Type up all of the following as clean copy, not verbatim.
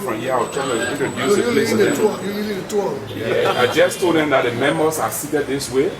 From here, I was trying to introduce the place. Yeah, I just told them that the members are seated this way,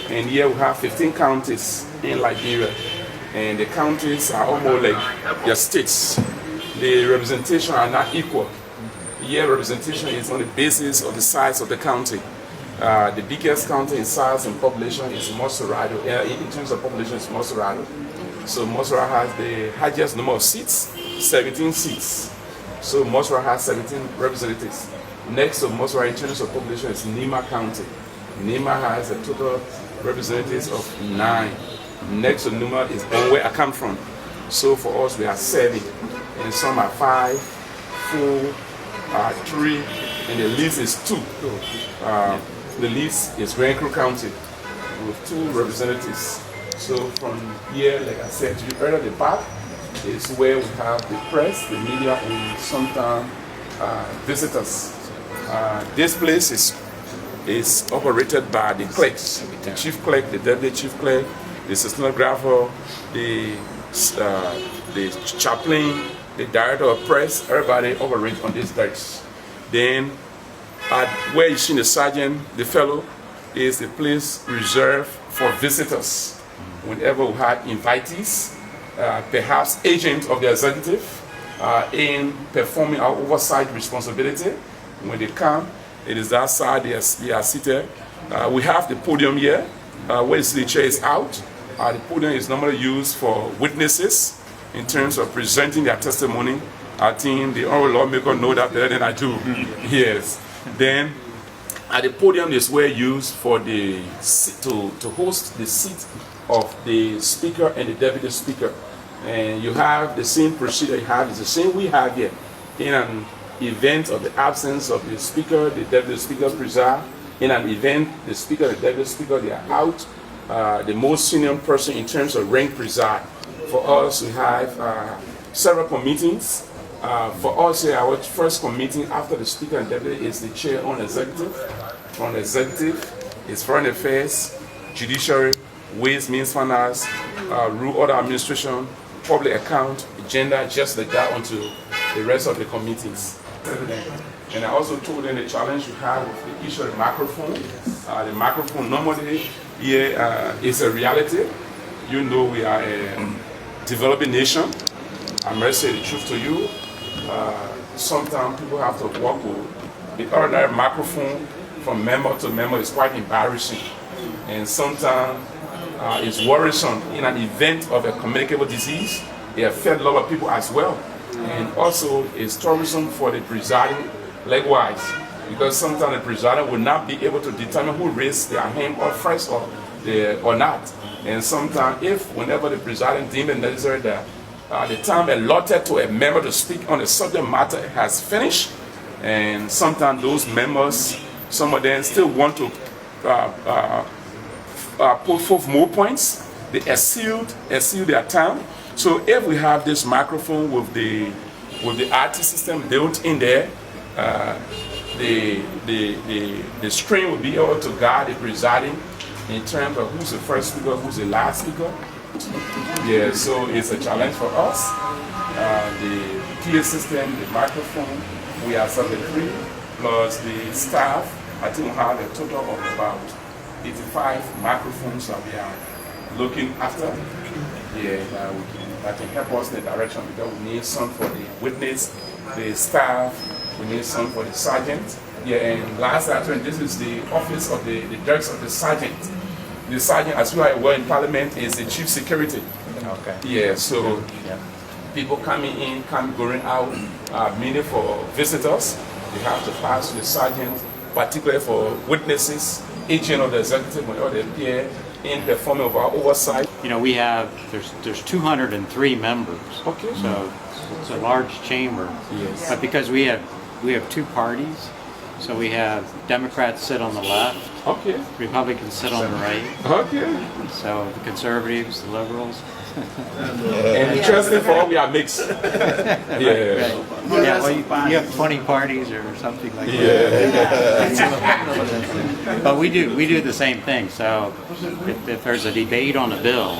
and here we have 15 counties in Liberia, and the counties are almost like their states. The representation are not equal. Here, representation is on the basis of the size of the county. The biggest county in size and population is Mosorado. In terms of population, it's Mosorado. So Mosorado has the highest number of seats, 17 seats. So Mosorado has 17 representatives. Next to Mosorado in terms of population is Nima County. Nima has a total representatives of 9. Next to Nima is where I come from. So for us, we are 7. And some are 5, 4, 3, and the least is 2. The least is Grand Crew County with 2 representatives. So from here, like I said to you earlier, the back is where we have the press, the media, and sometimes visitors. This place is operated by the clerks, the chief clerk, the deputy chief clerk, the stenographer, the chaplain, the director of press. Everybody operates on this desk. Then where you see the sergeant, the fellow, is the place reserved for visitors. Whenever we have invitees, perhaps agents of the executive in performing our oversight responsibility. When they come, it is that side they are seated. We have the podium here, where you see the chair is out. The podium is normally used for witnesses in terms of presenting their testimony. I think the honorable lawmaker know that better than I do. Yes. Then at the podium is where used for the to host the seat of the speaker and the deputy speaker. And you have the same procedure you have, it's the same we have here. In an event of the absence of the speaker, the deputy speaker preside. In an event, the speaker and the deputy speaker, they are out. The most senior person in terms of rank preside. For us, we have several committees. For us here, our first committee after the speaker and deputy is the chair on executive. On executive is foreign affairs, judiciary, ways, means, finance, rule, order, administration, public account, gender, just like that onto the rest of the committees. And I also told them the challenge we have with the issue of the microphone. The microphone normally here is a reality. You know we are a developing nation. I must say the truth to you. Sometimes people have to work with the ordinary microphone from member to member is quite embarrassing. And sometimes it's worrisome in an event of a communicable disease. It affects a lot of people as well. And also it's troublesome for the presiding likewise, because sometimes the presiding will not be able to determine who raised their hand or first or not. And sometimes whenever the presiding deems it necessary that the time allotted to a member to speak on a subject matter has finished, and sometimes those members, some of them still want to put forth more points. They exceed their time. So if we have this microphone with the RT system built in there, the screen will be able to guide the presiding in terms of who's the first speaker, who's the last speaker. Yeah, so it's a challenge for us. The PA system, the microphone, we are 73, plus the staff. I think we have a total of about 85 microphones that we are looking after. Yeah, that can help us in the direction, because we need some for the witness, the staff, we need some for the sergeant. Yeah, and last afternoon, this is the office of the desk of the sergeant. The sergeant, as we are aware in Parliament, is the chief security. Okay. Yeah, so people coming in, going out, meaning for visitors, they have to pass to the sergeant, particularly for witnesses, agent of the executive, when they appear, in performing of our oversight? You know, we have, there's 203 members. Okay. So it's a large chamber. Yes. But because we have two parties, so we have Democrats sit on the left, Okay. Republicans sit on the right. Okay. So the conservatives, the liberals. And interesting for all, we are mixed. Yeah. Yeah, well, you have 20 parties or something like that. Yeah. But we do the same thing. So if there's a debate on a bill,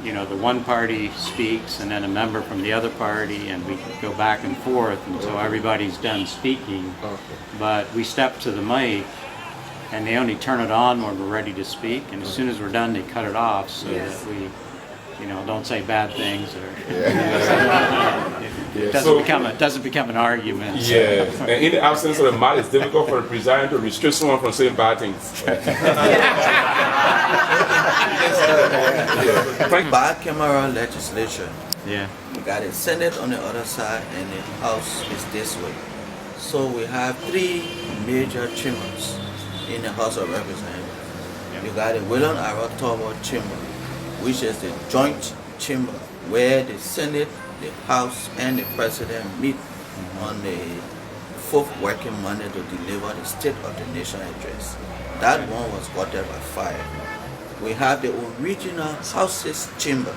you know, the one party speaks and then a member from the other party, and we go back and forth until everybody's done speaking. But we step to the mic and they only turn it on when we're ready to speak, and as soon as we're done they cut it off so that we, you know, don't say bad things or it doesn't become an argument. So. Yeah, and in the absence of the mouth, it's difficult for the president to restrict someone from saying bad things. Bicameral legislation. Yeah. We got the Senate on the other side and the House is this way. So we have 3 major chambers in the House of Representatives. You got the William Aratomo chamber, which is the joint chamber where the Senate, the House, and the President meet on the 4th working Monday to deliver the State of the Nation address. That one was gutted by fire. We have the original House's chamber.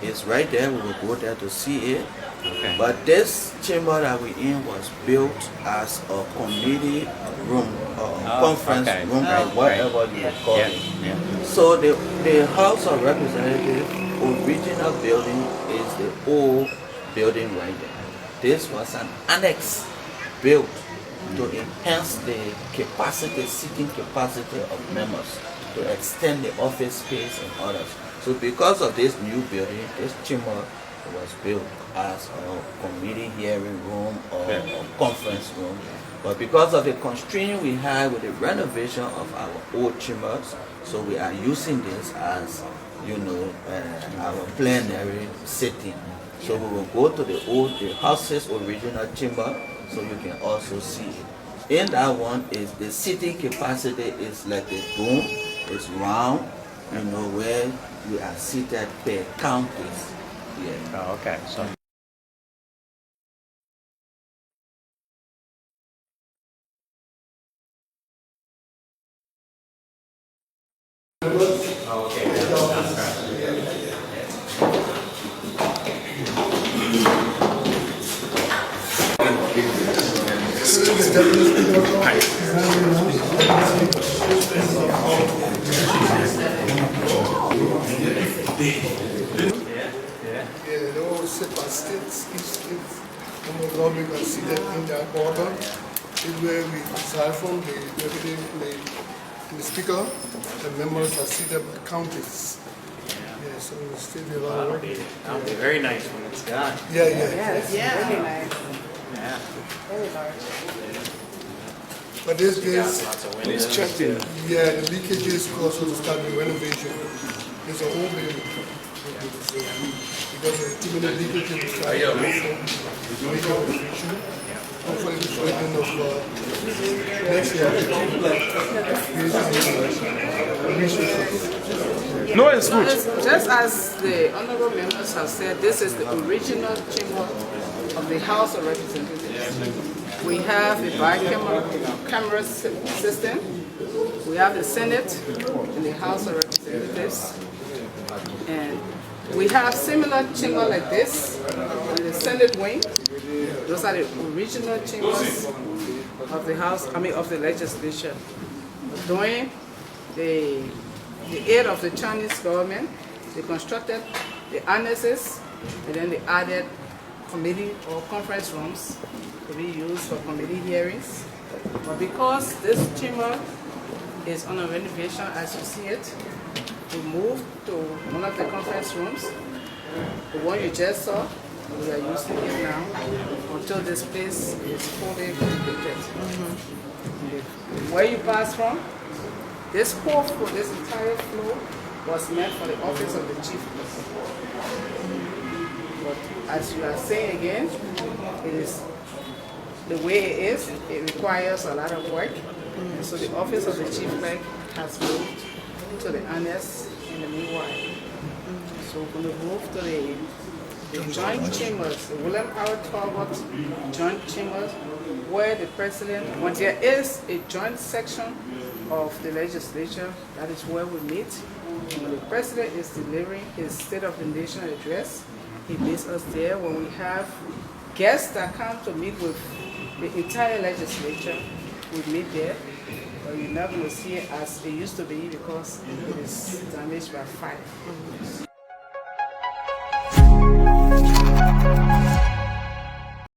It's right there. We will go there to see it. Okay. But this chamber that we're in was built as a committee room, conference room, or whatever you would call it. Yeah. So the House of Representatives original building is the old building right there. This was an annex built to enhance the capacity, seating capacity of members, to extend the office space and others. So because of this new building, this chamber was built as a committee hearing room or a conference room. But because of the constraint we had with the renovation of our old chambers, so we are using this as, you know, our plenary sitting. So we will go to the House's original chamber, so you can also see it. In that one is the seating capacity is like a dome, it's round, you know, where we are seated per counties. Yeah. Oh, okay. So. They all sit by states, each state, and the government can see that in their border is where we reside from, the speaker, the members are seated by counties. Yeah, so we stay there all right. That'll be very nice when it's done. Yeah. Very nice. Yeah. Very large. But this Lots of windows. yeah, the leakages cause us to start the renovation. It's a whole building. Because there's too many leakages to start the renovation. Hopefully before the end of next year. No, it's good. Just as the honorable members have said, this is the original chamber of the House of Representatives. We have a bicameral system. We have the Senate and the House of Representatives. And we have similar chamber like this in the Senate wing. Those are the original chambers of the House, of the legislature. During the aid of the Chinese government, they constructed the annexes and then they added committee or conference rooms to be used for committee hearings. But because this chamber is on a renovation, as you see it, we moved to one of the conference rooms. The one you just saw, we are using it now until this place is fully completed. Where you pass from, this whole floor, this entire floor was meant for the office of the chief. But as you are saying again, it is the way it is, it requires a lot of work. And so the office of the chief clerk has moved to the annex in the meanwhile. So we're going to move to the joint chambers, the William R. Talbot joint chambers, where the president, when there is a joint section of the legislature, that is where we meet. And when the president is delivering his State of the Nation address, he meets us there. When we have guests that come to meet with the entire legislature, we meet there. But you're not going to see it as it used to be because it is damaged by fire.